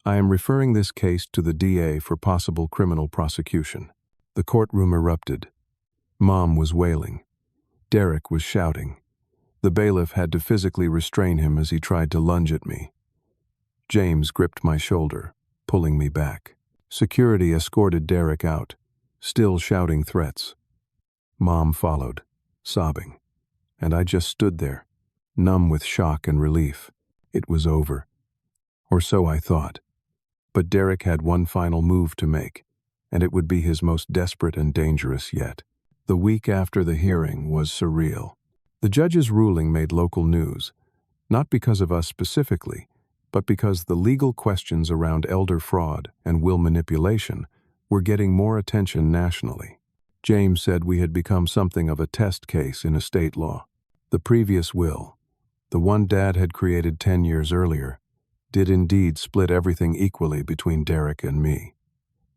I am referring this case to the DA for possible criminal prosecution. The courtroom erupted. Mom was wailing. Derek was shouting. The bailiff had to physically restrain him as he tried to lunge at me. James gripped my shoulder, pulling me back. Security escorted Derek out, still shouting threats. Mom followed, sobbing, and I just stood there, numb with shock and relief. It was over. Or so I thought. But Derek had one final move to make, and it would be his most desperate and dangerous yet. The week after the hearing was surreal. The judge's ruling made local news, not because of us specifically, but because the legal questions around elder fraud and will manipulation were getting more attention nationally. James said we had become something of a test case in estate law. The previous will, the one Dad had created 10 years earlier, did indeed split everything equally between Derek and me,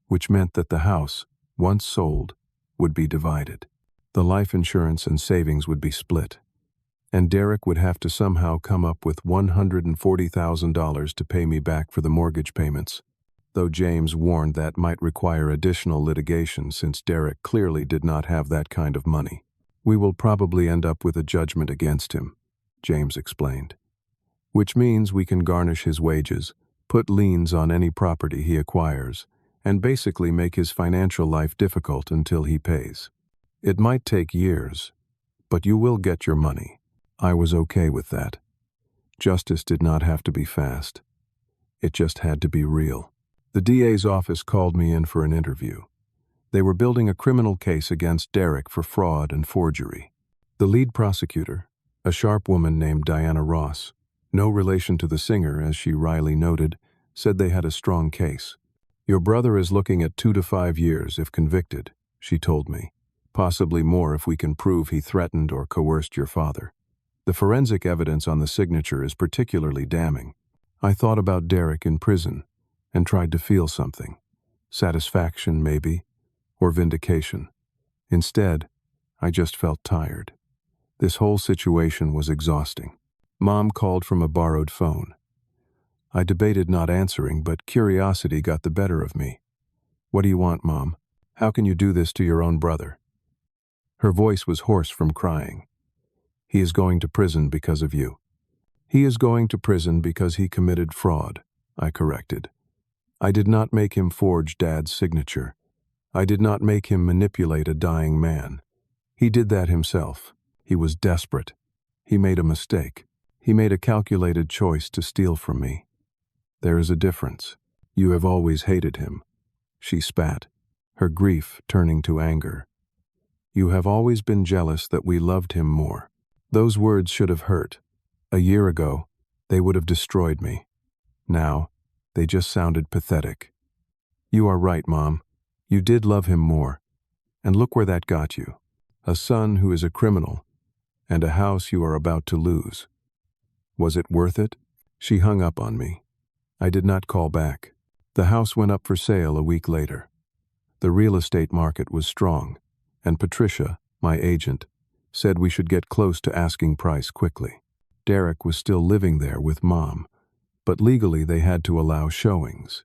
which meant that the house, once sold, would be divided. The life insurance and savings would be split, and Derek would have to somehow come up with $140,000 to pay me back for the mortgage payments, though James warned that might require additional litigation since Derek clearly did not have that kind of money. We will probably end up with a judgment against him, James explained, which means we can garnish his wages, put liens on any property he acquires, and basically make his financial life difficult until he pays. It might take years, but you will get your money. I was okay with that. Justice did not have to be fast. It just had to be real. The DA's office called me in for an interview. They were building a criminal case against Derek for fraud and forgery. The lead prosecutor, a sharp woman named Diana Ross, no relation to the singer as she wryly noted, said they had a strong case. Your brother is looking at 2 to 5 years if convicted, she told me. Possibly more if we can prove he threatened or coerced your father. The forensic evidence on the signature is particularly damning. I thought about Derek in prison and tried to feel something. Satisfaction, maybe, or vindication. Instead, I just felt tired. This whole situation was exhausting. Mom called from a borrowed phone. I debated not answering, but curiosity got the better of me. What do you want, Mom? How can you do this to your own brother? Her voice was hoarse from crying. He is going to prison because of you. He is going to prison because he committed fraud, I corrected. I did not make him forge Dad's signature. I did not make him manipulate a dying man. He did that himself. He was desperate. He made a mistake. He made a calculated choice to steal from me. There is a difference. You have always hated him. She spat, her grief turning to anger. You have always been jealous that we loved him more. Those words should have hurt. A year ago, they would have destroyed me. Now, they just sounded pathetic. You are right, Mom. You did love him more. And look where that got you. A son who is a criminal, and a house you are about to lose. Was it worth it? She hung up on me. I did not call back. The house went up for sale a week later. The real estate market was strong, and Patricia, my agent, said we should get close to asking price quickly. Derek was still living there with Mom, but legally they had to allow showings.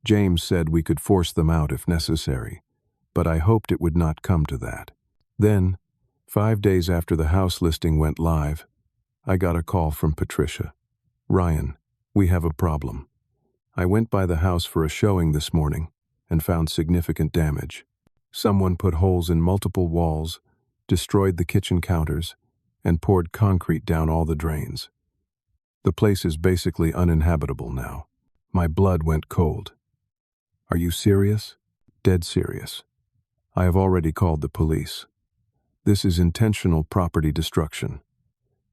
James said we could force them out if necessary, but I hoped it would not come to that. Then, 5 days after the house listing went live, I got a call from Patricia. Ryan, we have a problem. I went by the house for a showing this morning and found significant damage. Someone put holes in multiple walls, destroyed the kitchen counters, and poured concrete down all the drains. The place is basically uninhabitable now. My blood went cold. Are you serious? Dead serious. I have already called the police. This is intentional property destruction.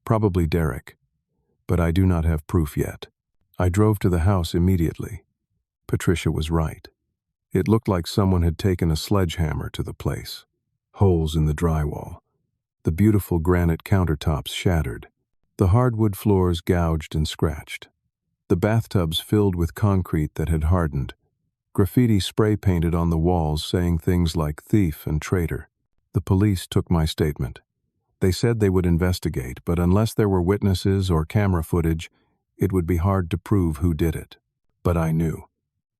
Probably Derek, but I do not have proof yet. I drove to the house immediately. Patricia was right. It looked like someone had taken a sledgehammer to the place. Holes in the drywall. The beautiful granite countertops shattered. The hardwood floors gouged and scratched. The bathtubs filled with concrete that had hardened. Graffiti spray painted on the walls saying things like thief and traitor. The police took my statement. They said they would investigate, but unless there were witnesses or camera footage, it would be hard to prove who did it. But I knew.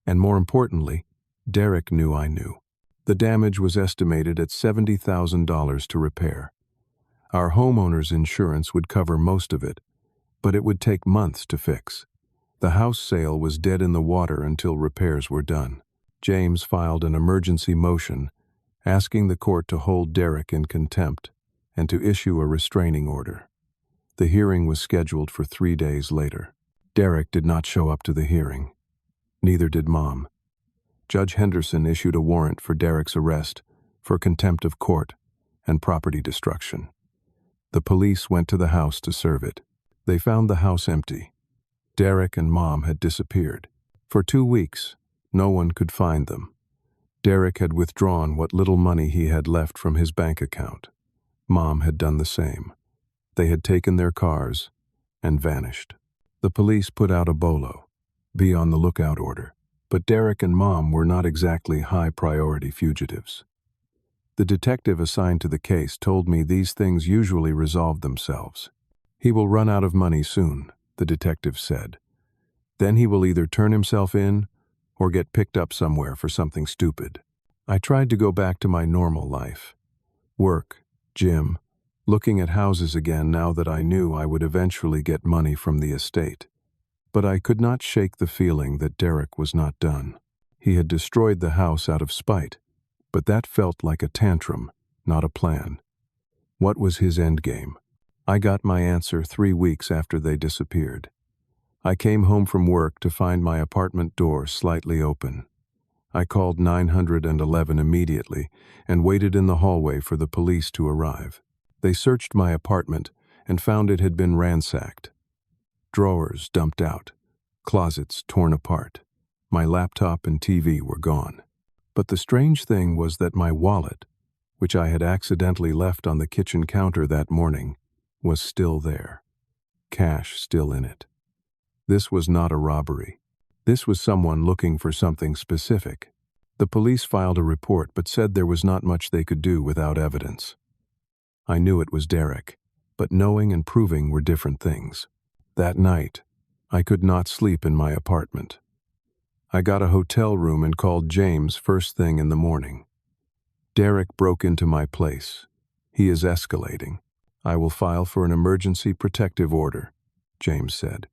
And more importantly, Derek knew I knew. The damage was estimated at $70,000 to repair. Our homeowner's insurance would cover most of it, but it would take months to fix. The house sale was dead in the water until repairs were done. James filed an emergency motion, asking the court to hold Derek in contempt and to issue a restraining order. The hearing was scheduled for 3 days later. Derek did not show up to the hearing. Neither did Mom. Judge Henderson issued a warrant for Derek's arrest for contempt of court and property destruction. The police went to the house to serve it. They found the house empty. Derek and Mom had disappeared. For 2 weeks, no one could find them. Derek had withdrawn what little money he had left from his bank account. Mom had done the same. They had taken their cars and vanished. The police put out a bolo, be on the lookout order, but Derek and Mom were not exactly high-priority fugitives. The detective assigned to the case told me these things usually resolved themselves. "He will run out of money soon," the detective said. "Then he will either turn himself in or get picked up somewhere for something stupid." I tried to go back to my normal life. Work, gym, looking at houses again now that I knew I would eventually get money from the estate. But I could not shake the feeling that Derek was not done. He had destroyed the house out of spite, but that felt like a tantrum, not a plan. What was his endgame? I got my answer 3 weeks after they disappeared. I came home from work to find my apartment door slightly open. I called 911 immediately and waited in the hallway for the police to arrive. They searched my apartment and found it had been ransacked. Drawers dumped out, closets torn apart. My laptop and TV were gone. But the strange thing was that my wallet, which I had accidentally left on the kitchen counter that morning, was still there. Cash still in it. This was not a robbery. This was someone looking for something specific. The police filed a report but said there was not much they could do without evidence. I knew it was Derek, but knowing and proving were different things. That night, I could not sleep in my apartment. I got a hotel room and called James first thing in the morning. "Derek broke into my place. He is escalating. I will file for an emergency protective order," James said,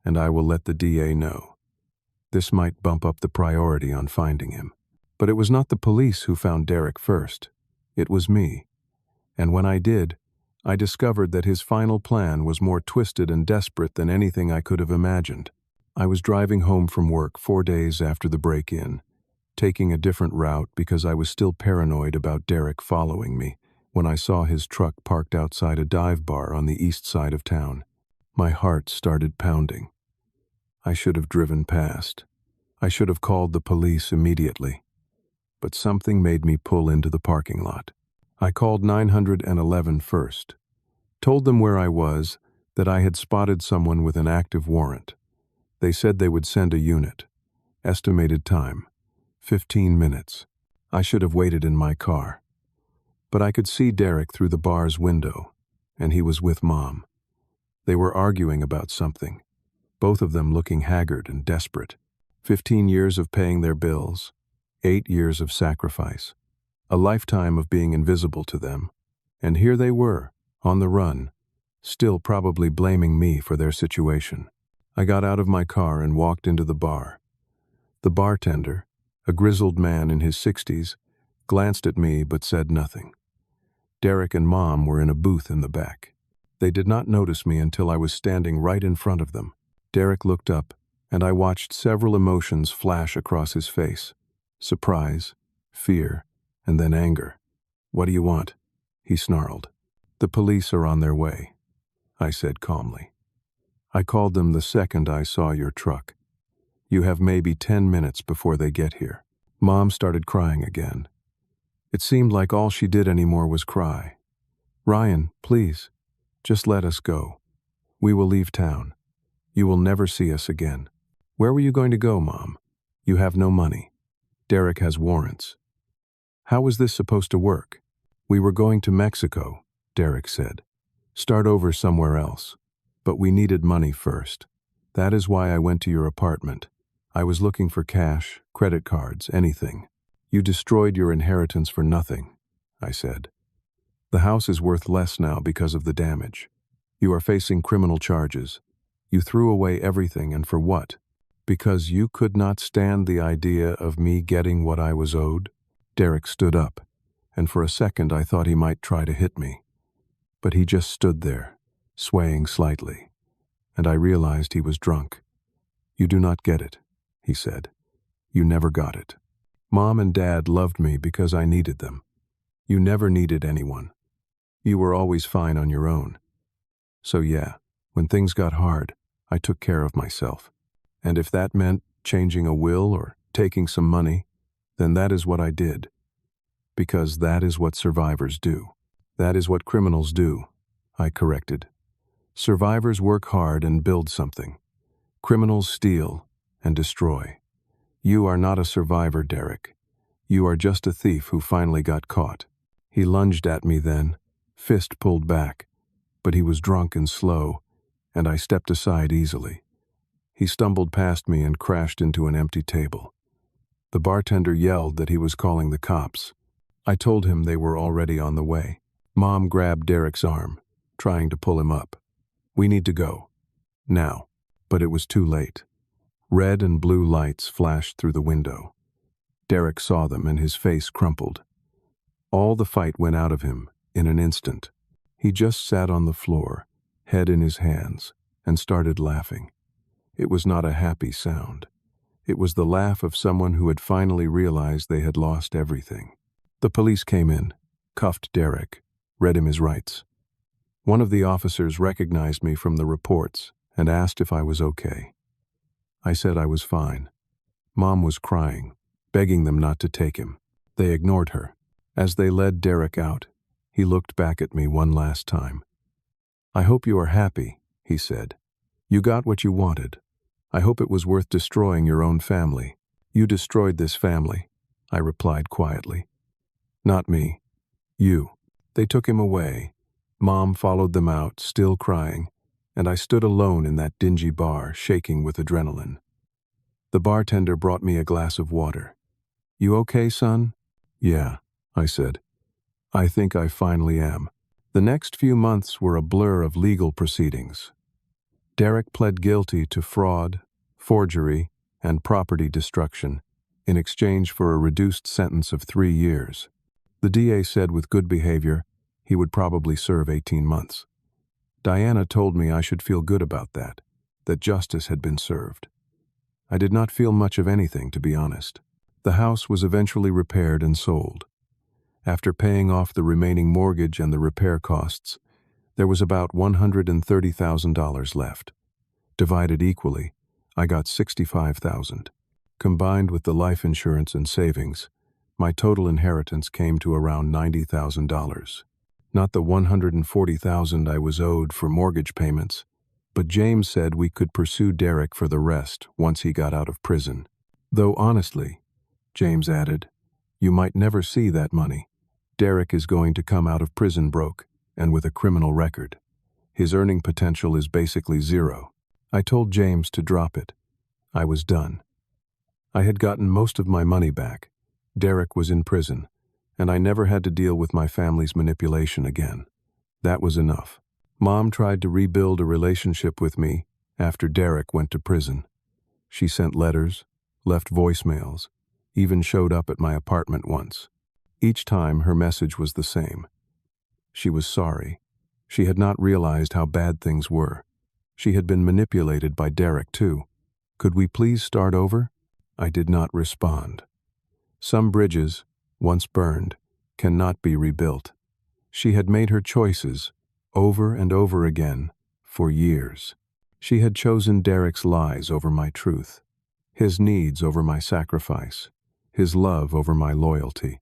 "and I will let the DA know. This might bump up the priority on finding him." But it was not the police who found Derek first. It was me. And when I did, I discovered that his final plan was more twisted and desperate than anything I could have imagined. I was driving home from work 4 days after the break-in, taking a different route because I was still paranoid about Derek following me, when I saw his truck parked outside a dive bar on the east side of town. My heart started pounding. I should have driven past. I should have called the police immediately. But something made me pull into the parking lot. I called 911 first, told them where I was, that I had spotted someone with an active warrant. They said they would send a unit. Estimated time, 15 minutes. I should have waited in my car. But I could see Derek through the bar's window, and he was with Mom. They were arguing about something, both of them looking haggard and desperate. 15 years of paying their bills, 8 years of sacrifice, a lifetime of being invisible to them, and here they were, on the run, still probably blaming me for their situation. I got out of my car and walked into the bar. The bartender, a grizzled man in his 60s, glanced at me but said nothing. Derek and Mom were in a booth in the back. They did not notice me until I was standing right in front of them. Derek looked up, and I watched several emotions flash across his face. Surprise, fear, and then anger. "What do you want?" he snarled. "The police are on their way," I said calmly. "I called them the second I saw your truck. You have maybe 10 minutes before they get here." Mom started crying again. It seemed like all she did anymore was cry. "Ryan, please, just let us go. We will leave town. You will never see us again." "Where were you going to go, Mom? You have no money. Derek has warrants." "How was this supposed to work?" "We were going to Mexico," Derek said. "Start over somewhere else. But we needed money first. That is why I went to your apartment. I was looking for cash, credit cards, anything. You destroyed your inheritance for nothing," I said. "The house is worth less now because of the damage. You are facing criminal charges. You threw away everything, and for what? Because you could not stand the idea of me getting what I was owed?" Derek stood up, and for a second I thought he might try to hit me. But he just stood there, swaying slightly, and I realized he was drunk. "You do not get it," he said. "You never got it. Mom and Dad loved me because I needed them. You never needed anyone. You were always fine on your own. So yeah, when things got hard, I took care of myself. And if that meant changing a will or taking some money, then that is what I did. Because that is what survivors do. That is what criminals do, I corrected. Survivors work hard and build something. Criminals steal and destroy. You are not a survivor, Derek. You are just a thief who finally got caught. He lunged at me then, fist pulled back, but he was drunk and slow, and I stepped aside easily. He stumbled past me and crashed into an empty table. The bartender yelled that he was calling the cops. I told him they were already on the way. Mom grabbed Derek's arm, trying to pull him up. We need to go. Now. But it was too late. Red and blue lights flashed through the window. Derek saw them and his face crumpled. All the fight went out of him in an instant. He just sat on the floor, head in his hands, and started laughing. It was not a happy sound. It was the laugh of someone who had finally realized they had lost everything. The police came in, cuffed Derek, read him his rights. One of the officers recognized me from the reports and asked if I was okay. I said I was fine. Mom was crying, begging them not to take him. They ignored her. As they led Derek out, he looked back at me one last time. I hope you are happy, he said. You got what you wanted. I hope it was worth destroying your own family. You destroyed this family, I replied quietly. Not me. You. They took him away. Mom followed them out, still crying, and I stood alone in that dingy bar, shaking with adrenaline. The bartender brought me a glass of water. You okay, son? Yeah, I said. I think I finally am. The next few months were a blur of legal proceedings. Derek pled guilty to fraud, forgery, and property destruction in exchange for a reduced sentence of 3 years. The DA said with good behavior, he would probably serve 18 months. Diana told me I should feel good about that justice had been served. I did not feel much of anything, to be honest. The house was eventually repaired and sold. After paying off the remaining mortgage and the repair costs, there was about $130,000 left. Divided equally, I got $65,000. Combined with the life insurance and savings, my total inheritance came to around $90,000. Not the $140,000 I was owed for mortgage payments, but James said we could pursue Derek for the rest once he got out of prison. Though honestly, James added, you might never see that money. Derek is going to come out of prison broke and with a criminal record. His earning potential is basically zero. I told James to drop it. I was done. I had gotten most of my money back. Derek was in prison, and I never had to deal with my family's manipulation again. That was enough. Mom tried to rebuild a relationship with me after Derek went to prison. She sent letters, left voicemails, even showed up at my apartment once. Each time her message was the same. She was sorry. She had not realized how bad things were. She had been manipulated by Derek too. Could we please start over? I did not respond. Some bridges, once burned, cannot be rebuilt. She had made her choices, over and over again, for years. She had chosen Derek's lies over my truth, his needs over my sacrifice, his love over my loyalty.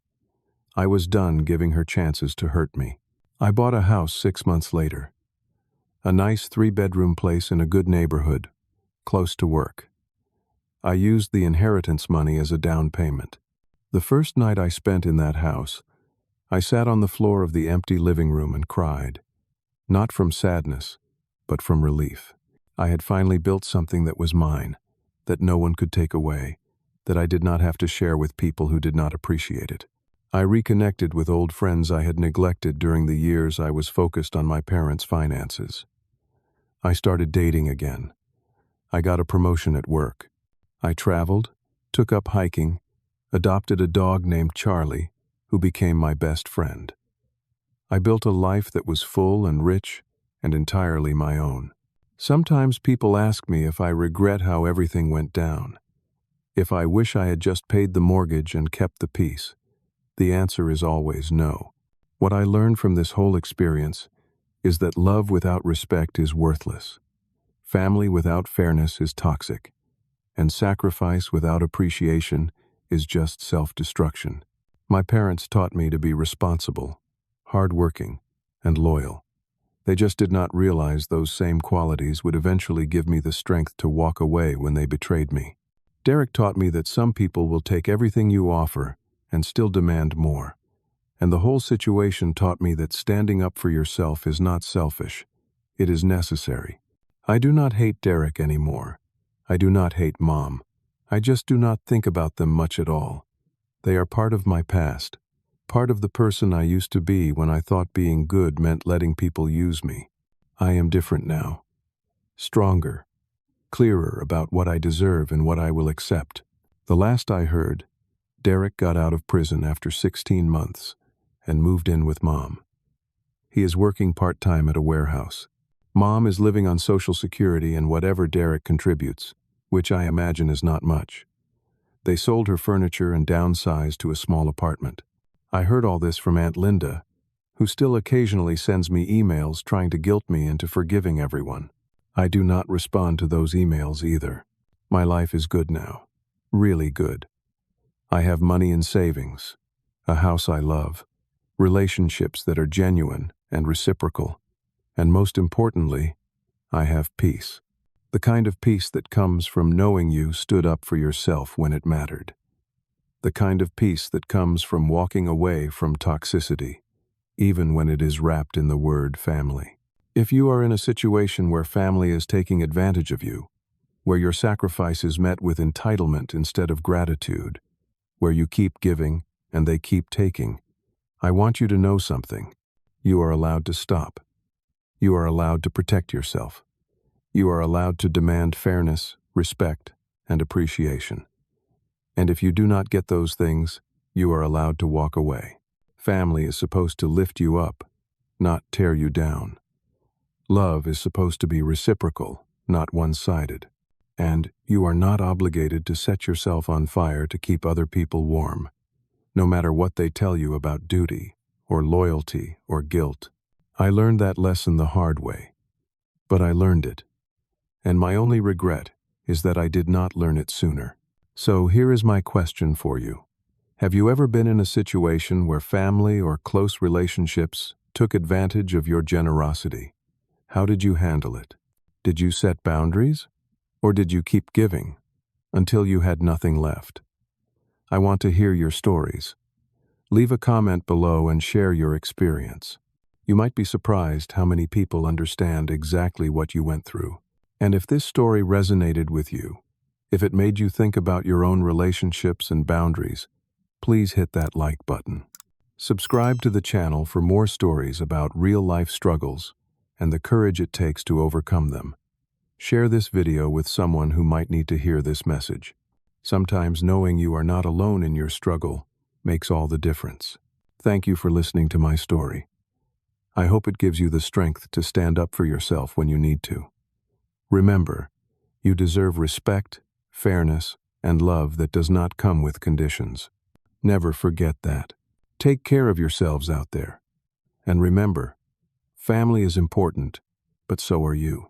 I was done giving her chances to hurt me. I bought a house 6 months later. A nice 3-bedroom place in a good neighborhood, close to work. I used the inheritance money as a down payment. The first night I spent in that house, I sat on the floor of the empty living room and cried. Not from sadness, but from relief. I had finally built something that was mine, that no one could take away, that I did not have to share with people who did not appreciate it. I reconnected with old friends I had neglected during the years I was focused on my parents' finances. I started dating again. I got a promotion at work. I traveled, took up hiking, adopted a dog named Charlie, who became my best friend. I built a life that was full and rich and entirely my own. Sometimes people ask me if I regret how everything went down, if I wish I had just paid the mortgage and kept the peace. The answer is always no. What I learned from this whole experience is that love without respect is worthless. Family without fairness is toxic, and sacrifice without appreciation is just self-destruction. My parents taught me to be responsible, hardworking, and loyal. They just did not realize those same qualities would eventually give me the strength to walk away when they betrayed me. Derek taught me that some people will take everything you offer and still demand more. And the whole situation taught me that standing up for yourself is not selfish. It is necessary. I do not hate Derek anymore. I do not hate Mom. I just do not think about them much at all. They are part of my past, part of the person I used to be when I thought being good meant letting people use me. I am different now. Stronger, clearer about what I deserve and what I will accept. The last I heard, Derek got out of prison after 16 months and moved in with Mom. He is working part-time at a warehouse. Mom is living on Social Security and whatever Derek contributes, which I imagine is not much. They sold her furniture and downsized to a small apartment. I heard all this from Aunt Linda, who still occasionally sends me emails trying to guilt me into forgiving everyone. I do not respond to those emails either. My life is good now. Really good. I have money in savings, a house I love, relationships that are genuine and reciprocal, and most importantly, I have peace. The kind of peace that comes from knowing you stood up for yourself when it mattered. The kind of peace that comes from walking away from toxicity, even when it is wrapped in the word family. If you are in a situation where family is taking advantage of you, where your sacrifice is met with entitlement instead of gratitude, where you keep giving and they keep taking, I want you to know something. You are allowed to stop. You are allowed to protect yourself. You are allowed to demand fairness, respect, and appreciation. And if you do not get those things, you are allowed to walk away. Family is supposed to lift you up, not tear you down. Love is supposed to be reciprocal, not one-sided. And you are not obligated to set yourself on fire to keep other people warm, no matter what they tell you about duty, or loyalty, or guilt. I learned that lesson the hard way, but I learned it. And my only regret is that I did not learn it sooner. So here is my question for you. Have you ever been in a situation where family or close relationships took advantage of your generosity? How did you handle it? Did you set boundaries? Or did you keep giving until you had nothing left? I want to hear your stories. Leave a comment below and share your experience. You might be surprised how many people understand exactly what you went through. And if this story resonated with you, if it made you think about your own relationships and boundaries, please hit that like button. Subscribe to the channel for more stories about real-life struggles and the courage it takes to overcome them. Share this video with someone who might need to hear this message. Sometimes knowing you are not alone in your struggle makes all the difference. Thank you for listening to my story. I hope it gives you the strength to stand up for yourself when you need to. Remember, you deserve respect, fairness, and love that does not come with conditions. Never forget that. Take care of yourselves out there. And remember, family is important, but so are you.